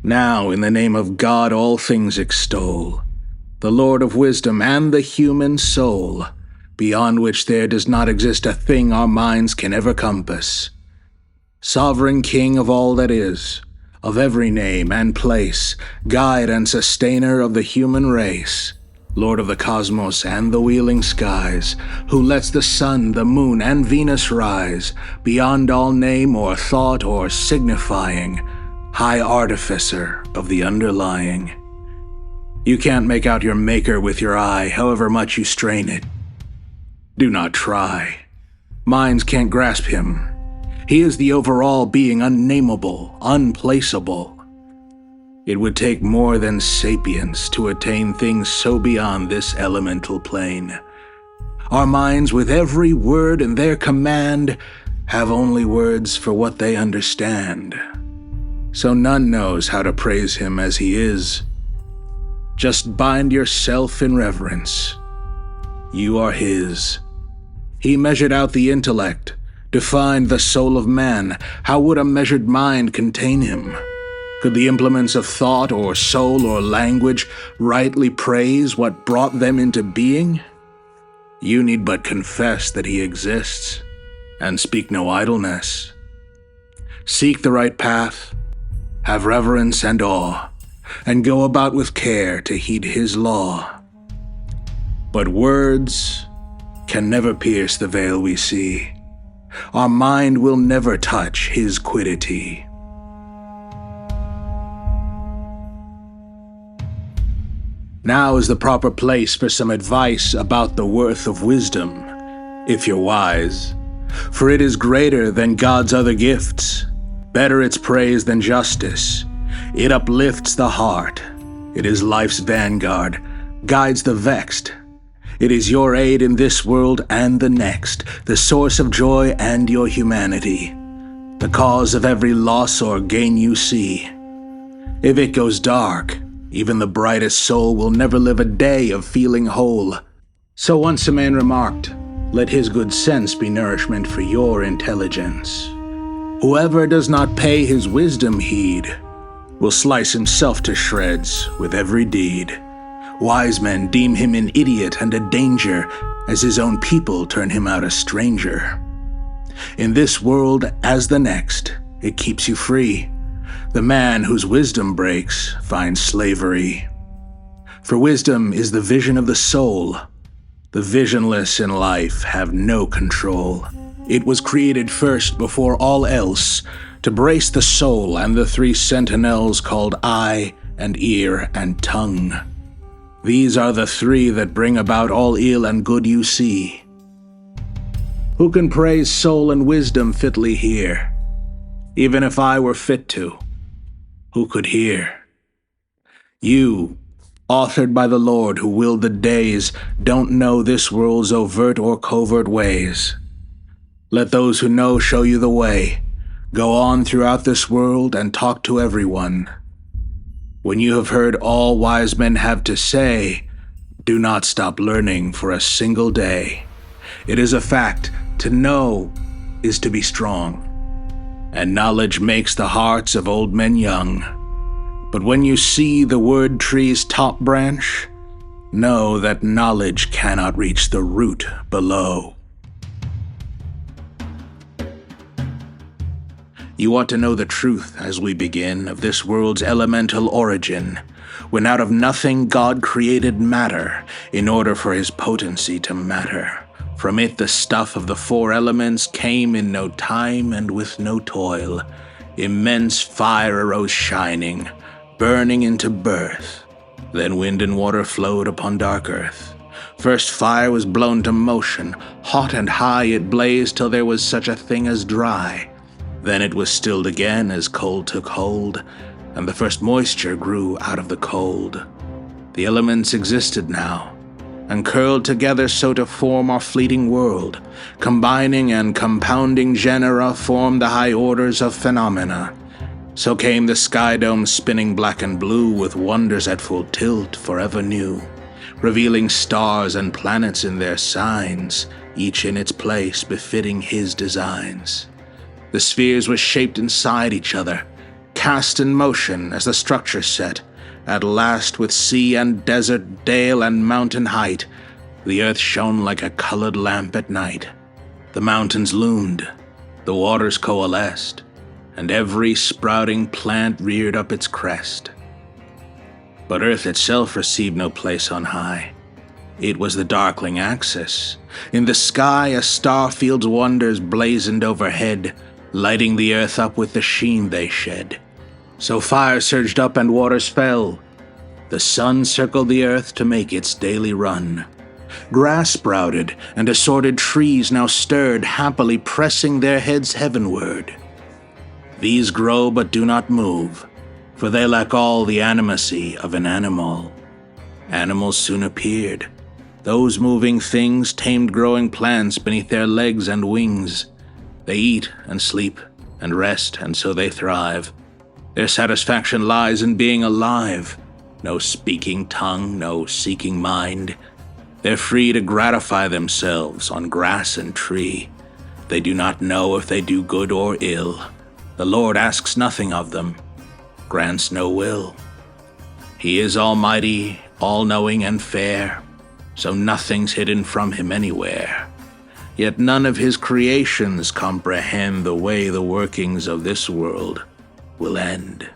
Now, in the name of God, all things extol, the Lord of wisdom and the human soul, beyond which there does not exist a thing our minds can ever compass. Sovereign King of all that is, of every name and place, guide and sustainer of the human race, Lord of the cosmos and the wheeling skies, who lets the sun, the moon, and Venus rise, beyond all name or thought or signifying, high artificer of the underlying. You can't make out your maker with your eye, however much you strain it. Do not try. Minds can't grasp him. He is the overall being, unnameable, unplaceable. It would take more than sapience to attain things so beyond this elemental plane. Our minds, with every word in their command, have only words for what they understand. So none knows how to praise him as he is. Just bind yourself in reverence. You are his. He measured out the intellect, defined the soul of man. How would a measured mind contain him? Could the implements of thought or soul or language rightly praise what brought them into being? You need but confess that he exists, and speak no idleness. Seek the right path, have reverence and awe, and go about with care to heed his law. But words can never pierce the veil we see. Our mind will never touch his quiddity. Now is the proper place for some advice about the worth of wisdom, if you're wise. For it is greater than God's other gifts, better its praise than justice. It uplifts the heart. It is life's vanguard, guides the vexed. It is your aid in this world and the next, the source of joy and your humanity, the cause of every loss or gain you see. If it goes dark, even the brightest soul will never live a day of feeling whole. So once a man remarked, let his good sense be nourishment for your intelligence. Whoever does not pay his wisdom heed will slice himself to shreds with every deed. Wise men deem him an idiot and a danger, as his own people turn him out a stranger. In this world, as the next, it keeps you free. The man whose wisdom breaks finds slavery. For wisdom is the vision of the soul. The visionless in life have no control. It was created first before all else, to brace the soul and the three sentinels called eye and ear and tongue. These are the three that bring about all ill and good you see. Who can praise soul and wisdom fitly here? Even if I were fit to, who could hear? You, authored by the Lord who willed the days, don't know this world's overt or covert ways. Let those who know show you the way. Go on throughout this world and talk to everyone. When you have heard all wise men have to say, do not stop learning for a single day. It is a fact, to know is to be strong, and knowledge makes the hearts of old men young. But when you see the word tree's top branch, know that knowledge cannot reach the root below. You ought to know the truth as we begin of this world's elemental origin, when out of nothing God created matter in order for his potency to matter. From it the stuff of the four elements came in no time and with no toil. Immense fire arose shining, burning into birth. Then wind and water flowed upon dark earth. First fire was blown to motion, hot and high it blazed till there was such a thing as dry. Then it was stilled again as cold took hold, and the first moisture grew out of the cold. The elements existed now, and curled together so to form our fleeting world. Combining and compounding genera formed the high orders of phenomena. So came the sky dome spinning black and blue with wonders at full tilt forever new, revealing stars and planets in their signs, each in its place befitting his designs. The spheres were shaped inside each other, cast in motion as the structure set. At last, with sea and desert, dale and mountain height, the earth shone like a colored lamp at night. The mountains loomed, the waters coalesced, and every sprouting plant reared up its crest. But earth itself received no place on high. It was the darkling axis. In the sky a star-field's wonders blazoned overhead, lighting the earth up with the sheen they shed. So fire surged up and waters fell. The sun circled the earth to make its daily run. Grass sprouted, and assorted trees now stirred, happily pressing their heads heavenward. These grow but do not move, for they lack all the animacy of an animal. Animals soon appeared. Those moving things tamed growing plants beneath their legs and wings. They eat and sleep and rest, and so they thrive. Their satisfaction lies in being alive. No speaking tongue, no seeking mind. They're free to gratify themselves on grass and tree. They do not know if they do good or ill. The Lord asks nothing of them, grants no will. He is almighty, all-knowing and fair, so nothing's hidden from him anywhere. Yet none of his creations comprehend the way the workings of this world will end.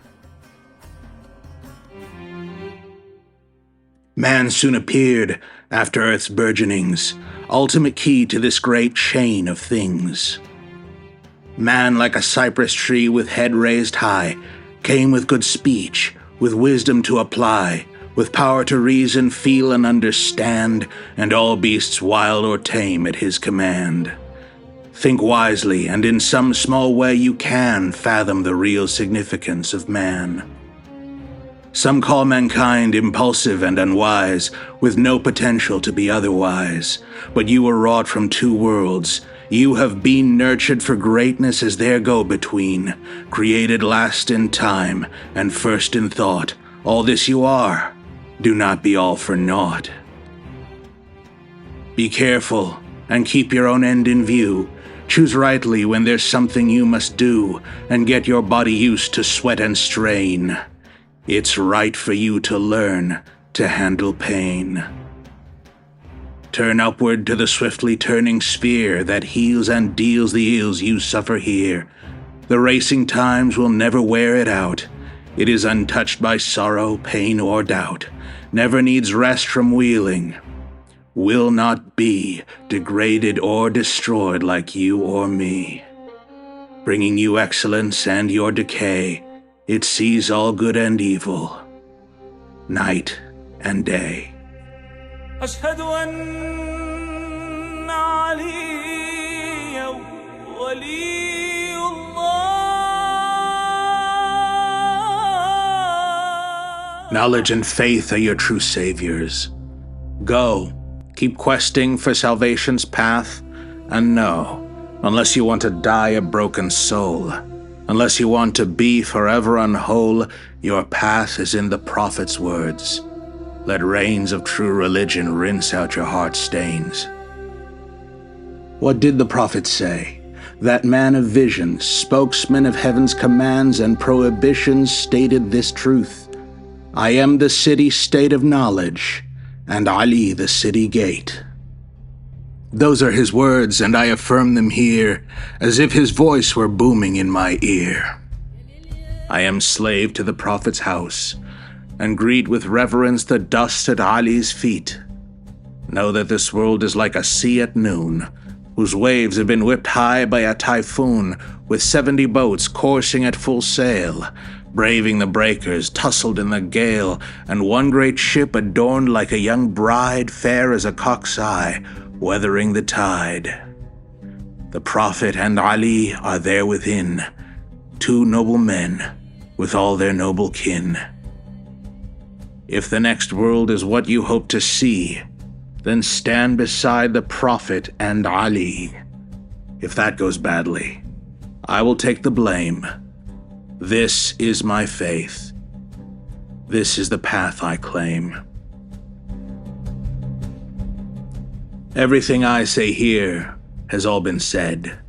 Man soon appeared after Earth's burgeonings, ultimate key to this great chain of things. Man, like a cypress tree with head raised high, came with good speech, with wisdom to apply, with power to reason, feel, and understand, and all beasts wild or tame at his command. Think wisely, and in some small way you can fathom the real significance of man. Some call mankind impulsive and unwise, with no potential to be otherwise. But you were wrought from two worlds. You have been nurtured for greatness as their go-between, created last in time and first in thought. All this you are. Do not be all for naught. Be careful and keep your own end in view. Choose rightly when there's something you must do, and get your body used to sweat and strain. It's right for you to learn to handle pain. Turn upward to the swiftly turning sphere that heals and deals the ills you suffer here. The racing times will never wear it out. It is untouched by sorrow, pain, or doubt. Never needs rest from wheeling. Will not be degraded or destroyed like you or me. Bringing you excellence and your decay, it sees all good and evil, night and day. أشهد أن علي ولي الله. Knowledge and faith are your true saviors. Go, keep questing for salvation's path, and know, unless you want to die a broken soul, unless you want to be forever unwhole, your path is in the Prophet's words. Let rains of true religion rinse out your heart stains. What did the Prophet say? That man of vision, spokesman of heaven's commands and prohibitions, stated this truth: I am the city-state of knowledge, and Ali the city gate. Those are his words, and I affirm them here, as if his voice were booming in my ear. I am slave to the Prophet's house, and greet with reverence the dust at Ali's feet. Know that this world is like a sea at noon, whose waves have been whipped high by a typhoon, with 70 boats coursing at full sail, braving the breakers, tussled in the gale, and one great ship adorned like a young bride, fair as a cock's eye, weathering the tide. The Prophet and Ali are there within, two noble men with all their noble kin. If the next world is what you hope to see, then stand beside the Prophet and Ali. If that goes badly, I will take the blame. This is my faith. This is the path I claim. Everything I say here has all been said.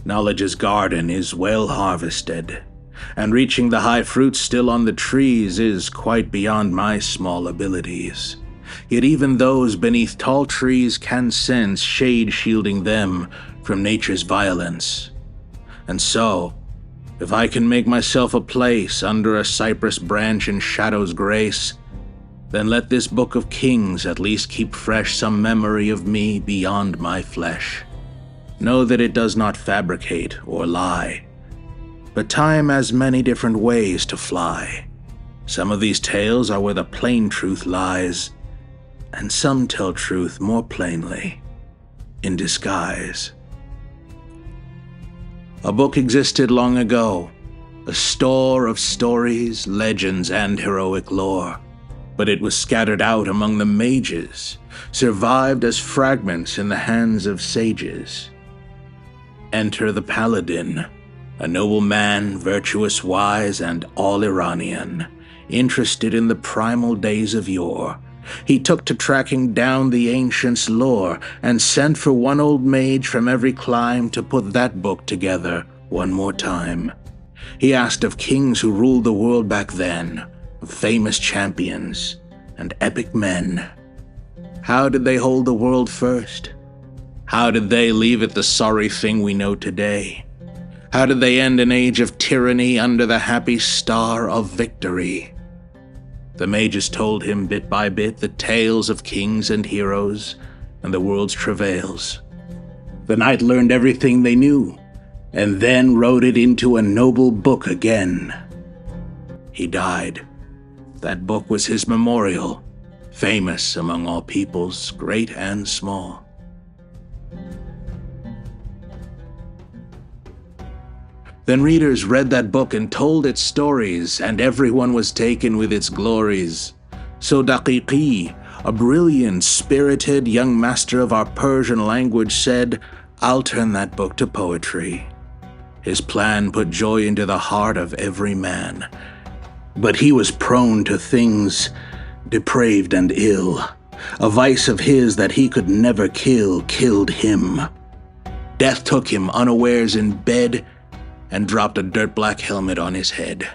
Knowledge's garden is well harvested. and reaching the high fruits still on the trees is quite beyond my small abilities. Yet even those beneath tall trees can sense shade shielding them from nature's violence. And so, if I can make myself a place under a cypress branch in shadow's grace, then let this book of kings at least keep fresh some memory of me beyond my flesh. Know that it does not fabricate or lie, but time has many different ways to fly. Some of these tales are where the plain truth lies, and some tell truth more plainly, in disguise. A book existed long ago, a store of stories, legends, and heroic lore, but it was scattered out among the mages, survived as fragments in the hands of sages. Enter the paladin, a noble man, virtuous, wise, and all Iranian, interested in the primal days of yore. He took to tracking down the ancients' lore and sent for one old mage from every clime to put that book together one more time. He asked of kings who ruled the world back then, of famous champions and epic men. How did they hold the world first? How did they leave it the sorry thing we know today? How did they end an age of tyranny under the happy star of victory? The mages told him bit by bit the tales of kings and heroes and the world's travails. The knight learned everything they knew, and then wrote it into a noble book again. He died. That book was his memorial, famous among all peoples, great and small. Then readers read that book and told its stories, and everyone was taken with its glories. So Daqiqi, a brilliant, spirited young master of our Persian language, said, "I'll turn that book to poetry." His plan put joy into the heart of every man. But he was prone to things depraved and ill. A vice of his that he could never kill killed him. Death took him unawares in bed and dropped a dirt-black helmet on his head.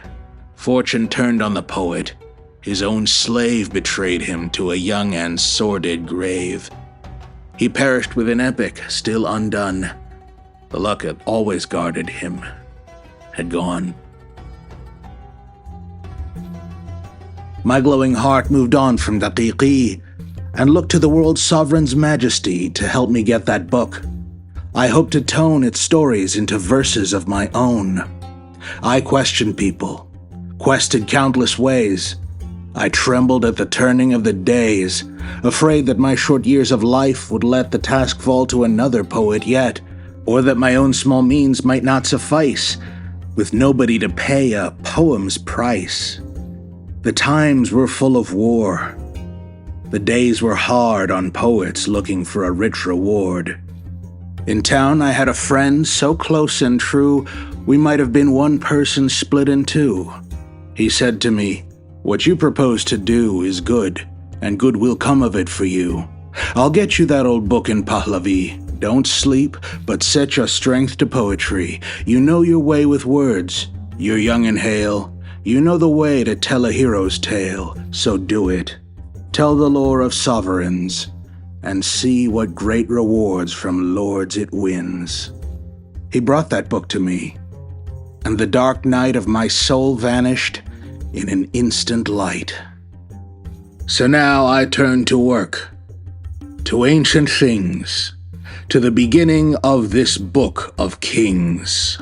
Fortune turned on the poet. His own slave betrayed him to a young and sordid grave. He perished with an epic still undone. The luck that always guarded him had gone. My glowing heart moved on from Daqiqi and looked to the world's sovereign's majesty to help me get that book. I hoped to tone its stories into verses of my own. I questioned people, quested countless ways. I trembled at the turning of the days, afraid that my short years of life would let the task fall to another poet yet, or that my own small means might not suffice, with nobody to pay a poem's price. The times were full of war. The days were hard on poets looking for a rich reward. In town, I had a friend so close and true, we might have been one person split in two. He said to me, "What you propose to do is good, and good will come of it for you. I'll get you that old book in Pahlavi. Don't sleep, but set your strength to poetry. You know your way with words. You're young and hale. You know the way to tell a hero's tale, so do it. Tell the lore of sovereigns, and see what great rewards from lords it wins." He brought that book to me, and the dark night of my soul vanished in an instant light. So now I turn to work, to ancient things, to the beginning of this book of kings.